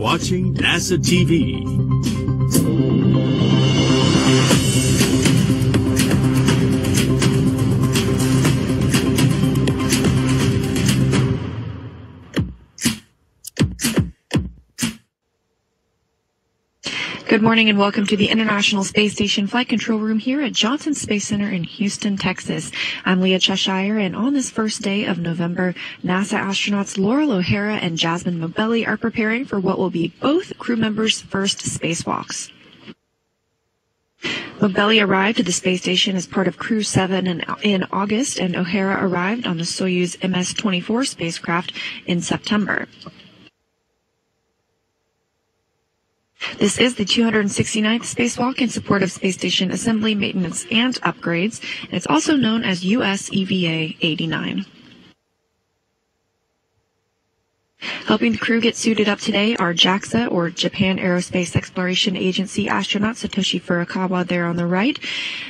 watching NASA TV. Good morning and welcome to the International Space Station Flight Control Room here at Johnson Space Center in Houston, Texas. I'm Leah Cheshire, and on this first day of November, NASA astronauts Laurel O'Hara and Jasmine Mobelli are preparing for what will be both crew members' first spacewalks. Mobelli arrived at the space station as part of Crew 7 in August, and O'Hara arrived on the Soyuz MS-24 spacecraft in September. This is the 269th spacewalk in support of space station assembly, maintenance, and upgrades, and it's also known as US EVA 89. Helping the crew get suited up today are JAXA, or Japan Aerospace Exploration Agency astronaut Satoshi Furukawa there on the right,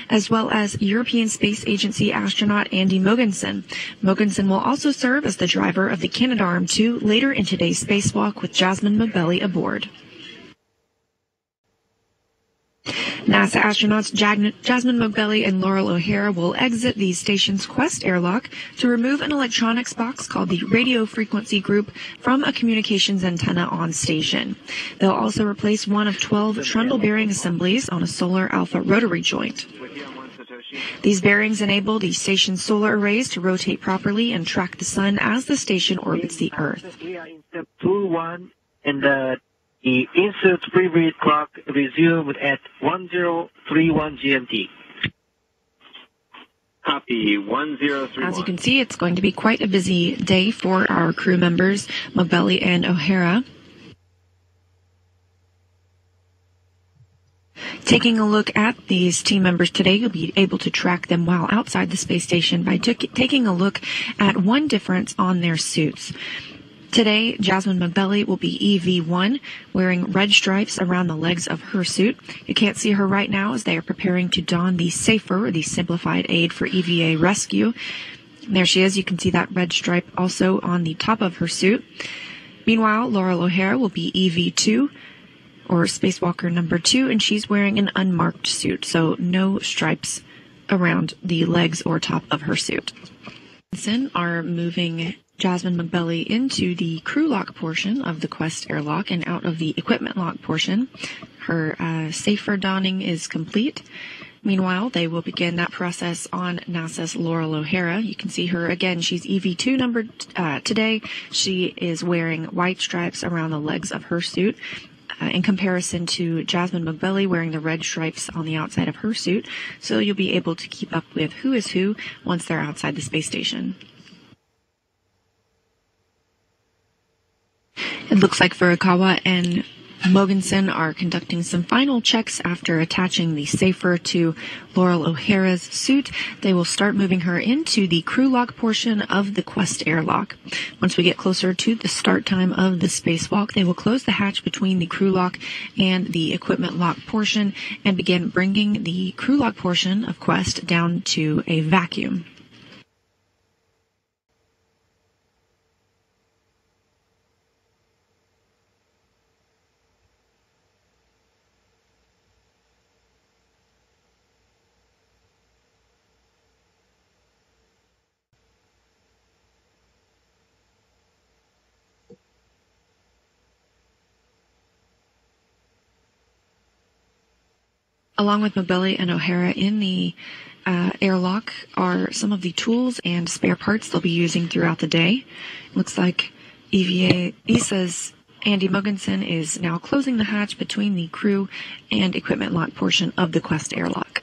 as well as European Space Agency astronaut Andy Mogensen. Mogensen will also serve as the driver of the Canadarm2 later in today's spacewalk with Jasmine Mobelli aboard. NASA astronauts Jasmine Mobelli and Laurel O'Hara will exit the station's Quest airlock to remove an electronics box called the radio frequency group from a communications antenna on station. They'll also replace one of 12 trundle bearing assemblies on a solar alpha rotary joint. These bearings enable the station's solar arrays to rotate properly and track the sun as the station orbits the Earth. We are in step 2-1, and the insert previous clock resumed at 1031 GMT. Copy, 1031. As you can see, it's going to be quite a busy day for our crew members, Mobelli and O'Hara. Taking a look at these team members today, you'll be able to track them while outside the space station by taking a look at one difference on their suits. Today, Jasmine Mobelli will be EV1, wearing red stripes around the legs of her suit. You can't see her right now as they are preparing to don the SAFER, the Simplified Aid for EVA Rescue. And there she is. You can see that red stripe also on the top of her suit. Meanwhile, Laurel O'Hara will be EV2, or Spacewalker number 2, and she's wearing an unmarked suit, so no stripes around the legs or top of her suit. Are moving Jasmine Mobelli into the crew lock portion of the Quest airlock and out of the equipment lock portion. Her SAFER donning is complete. Meanwhile, they will begin that process on NASA's Laurel O'Hara. You can see her again. She's EV2 numbered today. She is wearing white stripes around the legs of her suit. In comparison to Jasmine Mobelli wearing the red stripes on the outside of her suit. So you'll be able to keep up with who is who once they're outside the space station. It looks like Furukawa and Mogensen are conducting some final checks after attaching the SAFER to Laurel O'Hara's suit. They will start moving her into the crew lock portion of the Quest airlock. Once we get closer to the start time of the spacewalk, they will close the hatch between the crew lock and the equipment lock portion and begin bringing the crew lock portion of Quest down to a vacuum. Along with Mobelli and O'Hara in the airlock are some of the tools and spare parts they'll be using throughout the day. Looks like ESA's Andy Mogensen is now closing the hatch between the crew and equipment lock portion of the Quest airlock.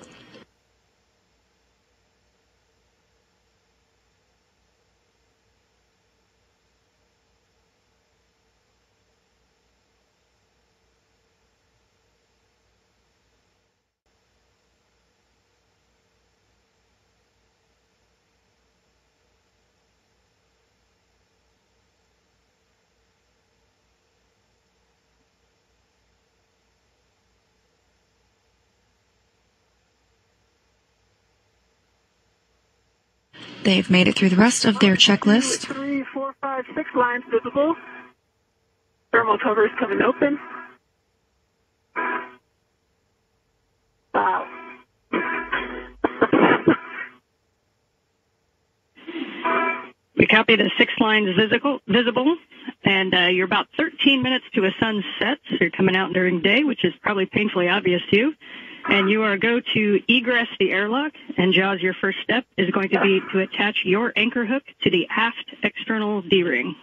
They've made it through the rest of their checklist. 3, 4, 5, 6 lines visible. Thermal covers coming open. Wow. We copy the 6 lines visible, and you're about 13 minutes to a sunset, so you're coming out during day, which is probably painfully obvious to you. And you are go to egress the airlock, and Jaws, your first step is going to be to attach your anchor hook to the aft external D-ring.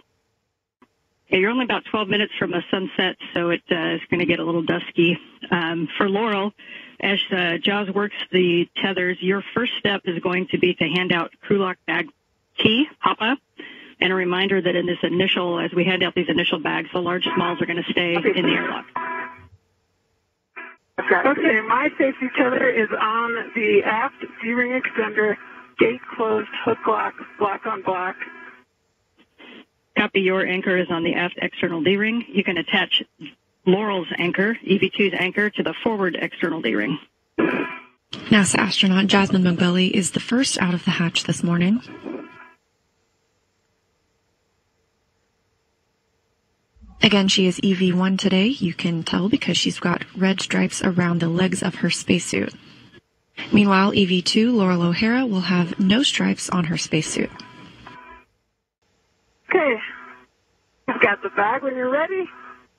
Okay, you're only about 12 minutes from a sunset, so it is going to get a little dusky. For Laurel, as Jaws works the tethers, your first step is going to be to hand out crew lock bag key, Papa, and a reminder that in this initial, as we hand out these initial bags, the large smalls are going to stay in the airlock. Okay, my safety tether is on the aft D-ring extender, gate closed, hook lock, block on block. Copy, your anchor is on the aft external D-ring. You can attach Laurel's anchor, EV2's anchor, to the forward external D-ring. NASA astronaut Jasmine McBelly is the first out of the hatch this morning. Again, she is EV1 today. You can tell because she's got red stripes around the legs of her spacesuit. Meanwhile, EV2 Laurel O'Hara will have no stripes on her spacesuit. Okay, I've got the bag when you're ready.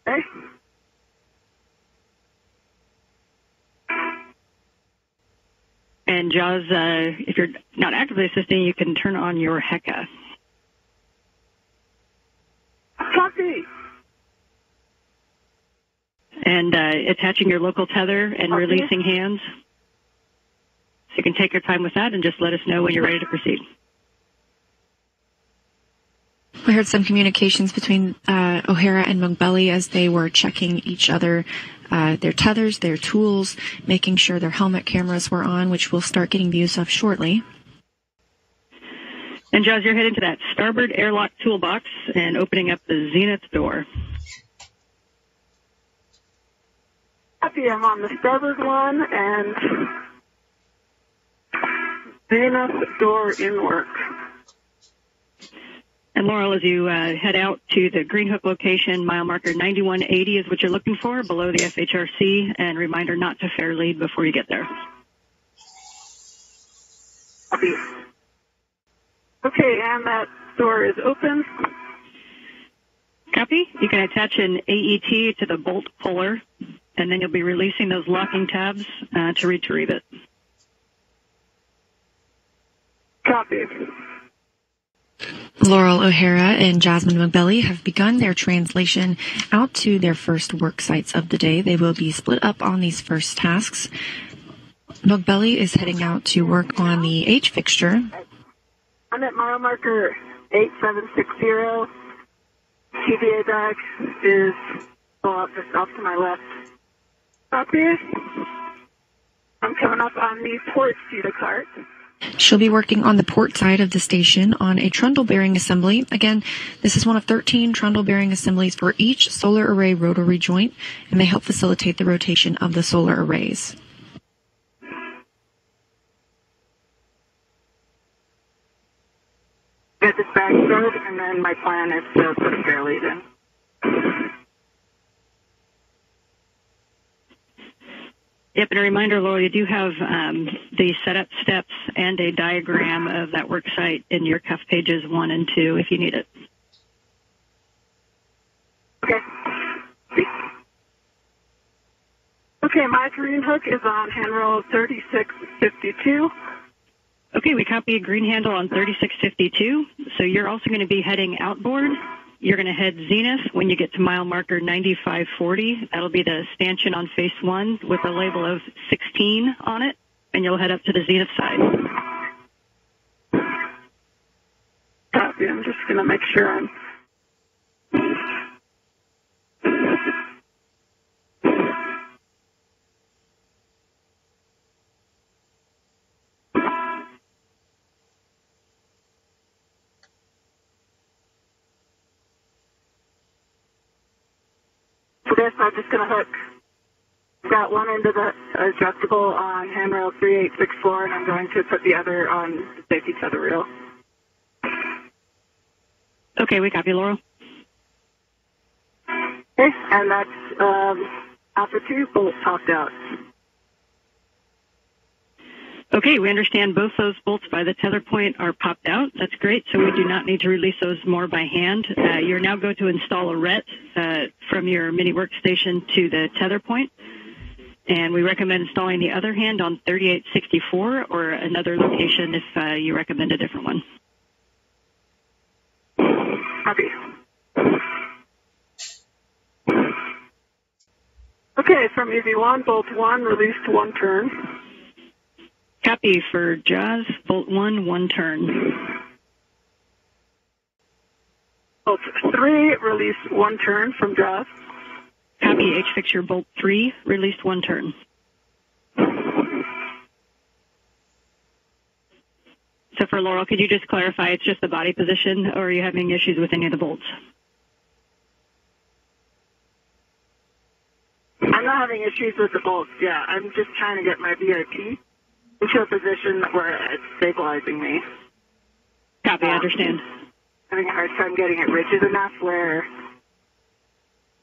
Okay. And Jaws, if you're not actively assisting, you can turn on your HECA. Copy. And attaching your local tether and releasing hands. So you can take your time with that and just let us know when you're ready to proceed. We heard some communications between O'Hara and McBelly as they were checking each other, their tethers, their tools, making sure their helmet cameras were on, which we'll start getting views of shortly. And Jaws, you're heading to that starboard airlock toolbox and opening up the zenith door. Copy, I'm on the starboard one, and zenith door in work. And Laurel, as you head out to the Green Hook location, mile marker 9180 is what you're looking for below the FHRC, and reminder not to fair lead before you get there. Copy. Okay, and that door is open. Copy. You can attach an AET to the bolt puller, and then you'll be releasing those locking tabs to retrieve it. Copy. Laurel O'Hara and Jasmine McBelly have begun their translation out to their first work sites of the day. They will be split up on these first tasks. McBelly is heading out to work on the H fixture. I'm at mile marker 8760. TVA bag is just off to my left. Copy. I'm coming up on the port feeder cart. She'll be working on the port side of the station on a trundle bearing assembly. Again, this is one of 13 trundle bearing assemblies for each solar array rotary joint, and they help facilitate the rotation of the solar arrays. Get this bag stowed, and then my plan is to put a fair lead in. Yep, and a reminder, Laurel, you do have the setup steps and a diagram of that work site in your cuff pages 1 and 2 if you need it. Okay. Okay, my green hook is on handrail 3652. Okay, we copy a green handle on 3652. So you're also going to be heading outboard. You're going to head zenith when you get to mile marker 9540. That'll be the stanchion on face 1 with a label of 16 on it, and you'll head up to the zenith side. Copy. I'm just going to make sure I'm... For this, I'm just going to hook that one end of the adjustable on handrail 3864, and I'm going to put the other on the safety tether reel. Okay, we copy, Laurel. Okay, and that's after 2 bolts popped out. Okay, we understand both those bolts by the tether point are popped out. That's great, so we do not need to release those more by hand. You're now going to install a RET from your mini workstation to the tether point, and we recommend installing the other hand on 3864 or another location if you recommend a different one. Copy. Okay, from EV1, bolt 1, released 1 turn. Copy for JAWS, bolt 1, 1 turn. Bolt 3, released 1 turn from JAWS. Copy H fixture, bolt 3, released 1 turn. So for Laurel, could you just clarify it's just the body position, or are you having issues with any of the bolts? I'm not having issues with the bolts, yeah. I'm just trying to get my VIP into a position where it's stabilizing me. Copy, I understand. Having a hard time getting it rigid enough where,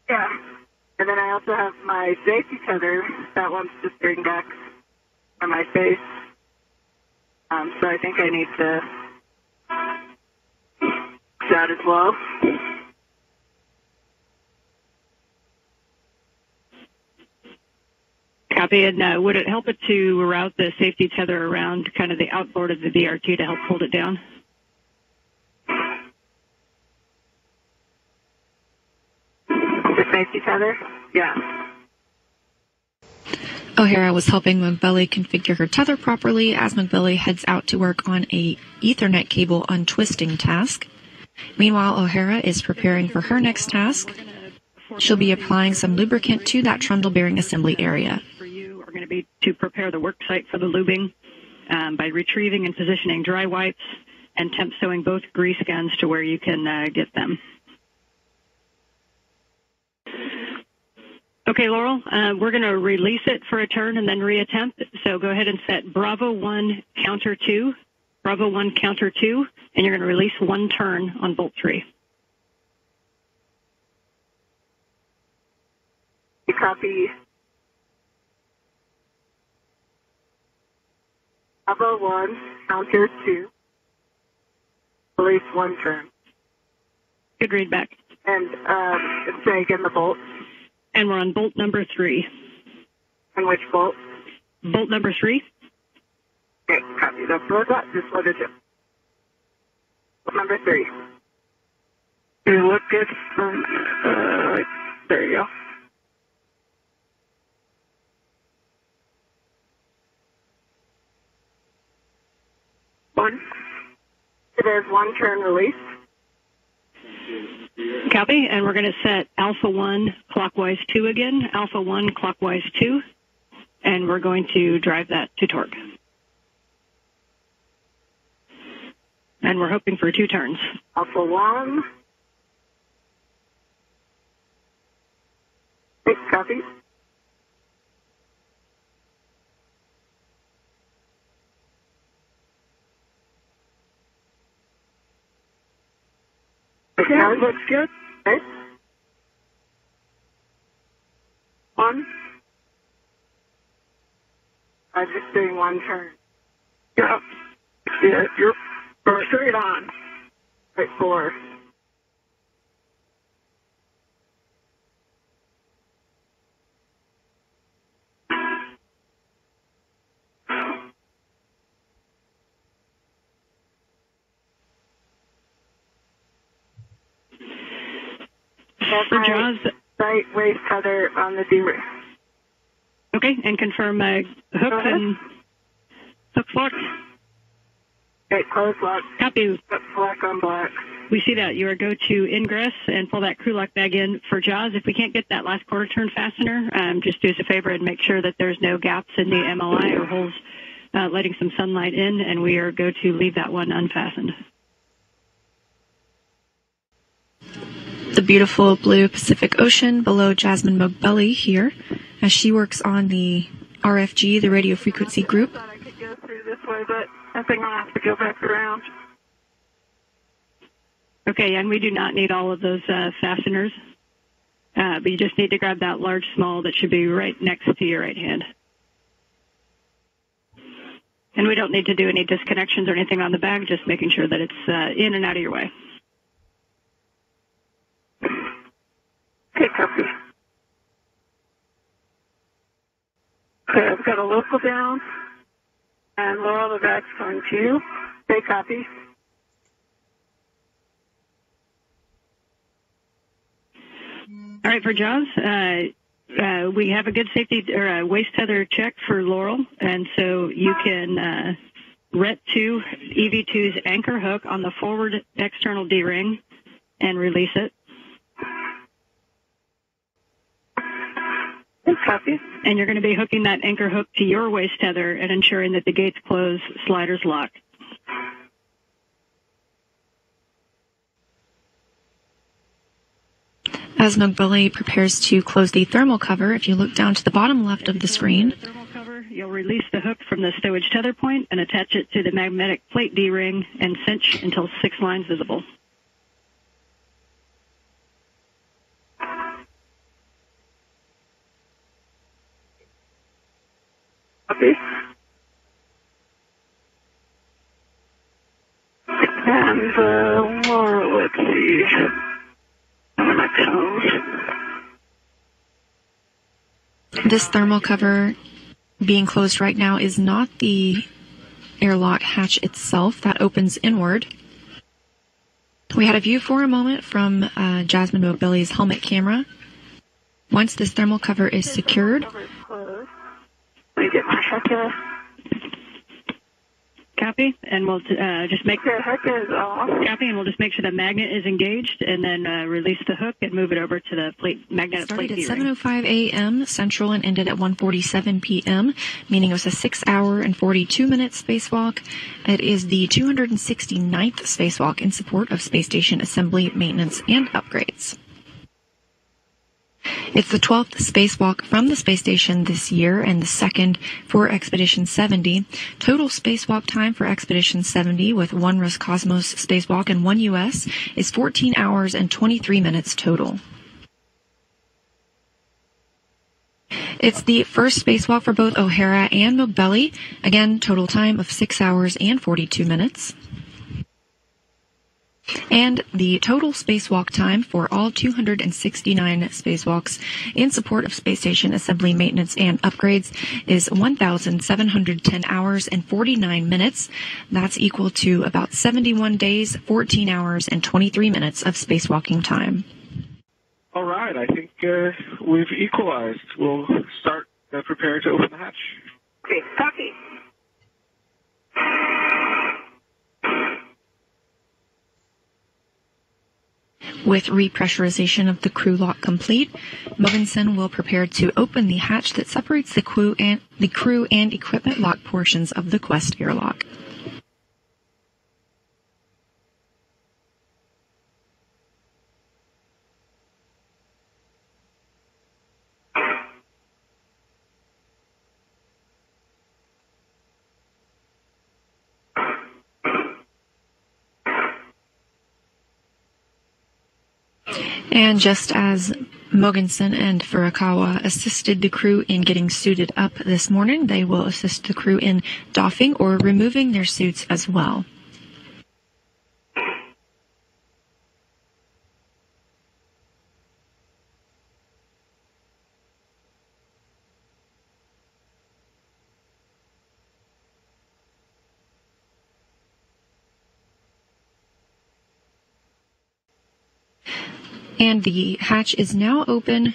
yeah. And then I also have my safety tether. That one's just sitting back on my face. So I think I need to that as well. Copy. And would it help it to route the safety tether around kind of the outboard of the VRT to help hold it down? The safety tether? Yeah. O'Hara was helping McBelly configure her tether properly as McBelly heads out to work on a Ethernet cable untwisting task. Meanwhile, O'Hara is preparing for her next task. She'll be applying some lubricant to that trundle bearing assembly area. For you are going to be to prepare the work site for the lubing by retrieving and positioning dry wipes and temp sewing both grease guns to where you can get them. Okay, Laurel, we're going to release it for a turn and then reattempt. So go ahead and set Bravo 1, counter 2, Bravo 1, counter 2, and you're going to release 1 turn on bolt 3. You copy. Bravo 1, counter 2, release 1 turn. Good read back. And say again the bolt. And we're on bolt number 3. And which bolt? Bolt number 3. Okay, copy. That's what I got. Just what is it? Bolt number 3. You look good from, there you go. One. There's 1 turn release. Copy, and we're going to set Alpha 1 clockwise 2 again, Alpha 1 clockwise 2, and we're going to drive that to torque. And we're hoping for 2 turns. Alpha 1. Okay, copy. Okay, that looks good. Okay. 1. I'm just doing 1 turn. Yeah. Yeah, you're straight on. Right, 4. For JAWS. Right waist tether on the D-ring. Okay, and confirm hooks and hook lock. Okay, close lock. Copy. Black on black. We see that. You are go to ingress and pull that crew lock bag in. For JAWS, if we can't get that last quarter turn fastener, just do us a favor and make sure that there's no gaps in the MLI or holes letting some sunlight in, and we are go to leave that one unfastened. The beautiful blue Pacific Ocean below Jasmine McBelly here as she works on the RFG, the radio frequency group. I thought I could go through this way, but I think I'll have to go back around. Okay, and we do not need all of those fasteners. but you just need to grab that large small that should be right next to your right hand. And we don't need to do any disconnections or anything on the bag, just making sure that it's in and out of your way. Okay, copy. Okay, I've got a local down, and Laurel, the bag's going to you. Okay, copy. All right, for Jaws, we have a good safety or waist tether check for Laurel, and so you can RET2 EV2's anchor hook on the forward external D-ring and release it. Copy. And you're going to be hooking that anchor hook to your waist tether and ensuring that the gates close, sliders lock. As Mogbelli prepares to close the thermal cover, if you look down to the bottom left of the screen, you'll release the hook from the stowage tether point and attach it to the magnetic plate D-ring and cinch until 6 lines visible. Copy. And Laura, let's see. My toes. This thermal cover being closed right now is not the airlock hatch itself. That opens inward. We had a view for a moment from Jasmine Mogbelli's helmet camera. Once this thermal cover is secured, let me get my hecka. Copy, and we'll just make the hecka is off. Copy, and we'll just make sure the magnet is engaged, and then release the hook and move it over to the magnetic plate. Started at 7:05 a.m. Central and ended at 1:47 p.m., meaning it was a 6-hour and 42-minute spacewalk. It is the 269th spacewalk in support of space station assembly, maintenance, and upgrades. It's the 12th spacewalk from the space station this year and the second for Expedition 70. Total spacewalk time for Expedition 70 with one Roscosmos spacewalk and one U.S. is 14 hours and 23 minutes total. It's the first spacewalk for both O'Hara and Mogbelli. Again, total time of 6 hours and 42 minutes. And the total spacewalk time for all 269 spacewalks in support of space station assembly, maintenance, and upgrades is 1,710 hours and 49 minutes. That's equal to about 71 days, 14 hours, and 23 minutes of spacewalking time. All right, I think we've equalized. We'll start preparing to open the hatch. Okay, copy. With repressurization of the crew lock complete, Mogensen will prepare to open the hatch that separates the crew and equipment lock portions of the Quest airlock. And just as Mogensen and Furukawa assisted the crew in getting suited up this morning, they will assist the crew in doffing or removing their suits as well. And the hatch is now open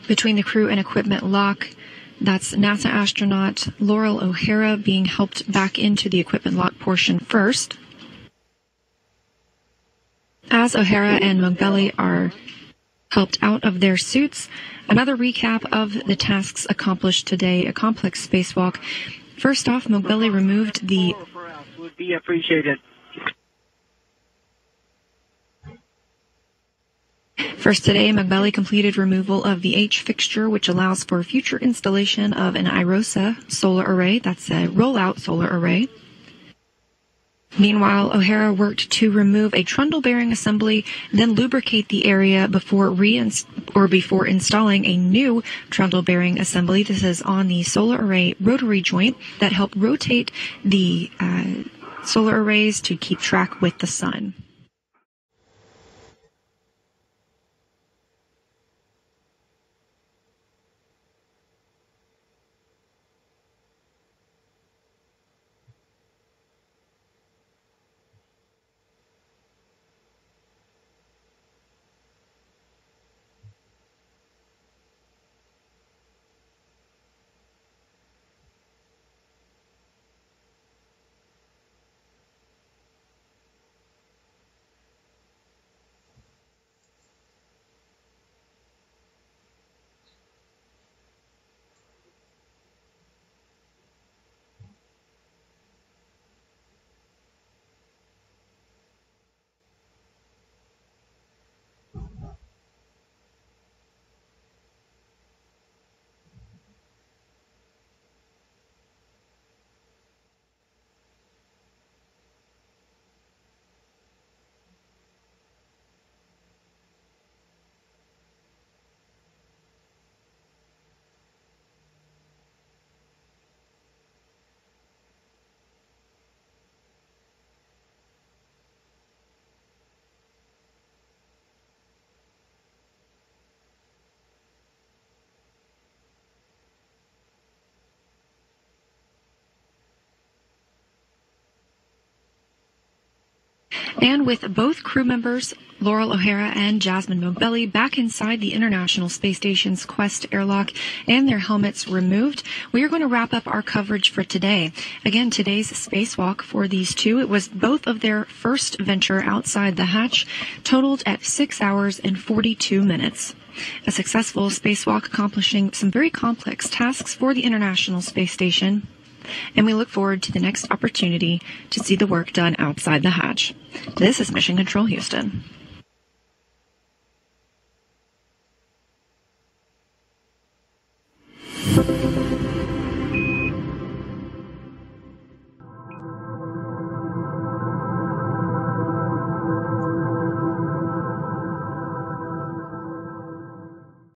between the crew and equipment lock. That's NASA astronaut Laurel O'Hara being helped back into the equipment lock portion first. As O'Hara and Mogbelli are helped out of their suits, another recap of the tasks accomplished today, a complex spacewalk. First off, Mogbelli removed the... Would be appreciated. First today, Mogbelli completed removal of the H fixture, which allows for future installation of an IROSA solar array. That's a rollout solar array. Meanwhile, O'Hara worked to remove a trundle bearing assembly, then lubricate the area before installing a new trundle bearing assembly. This is on the solar array rotary joint that helped rotate the solar arrays to keep track with the sun. And with both crew members, Laurel O'Hara and Jasmine Mogbelli, back inside the International Space Station's Quest airlock and their helmets removed, we are going to wrap up our coverage for today. Again, today's spacewalk for these two, it was both of their first venture outside the hatch, totaled at 6 hours and 42 minutes. A successful spacewalk accomplishing some very complex tasks for the International Space Station. And we look forward to the next opportunity to see the work done outside the hatch. This is Mission Control Houston.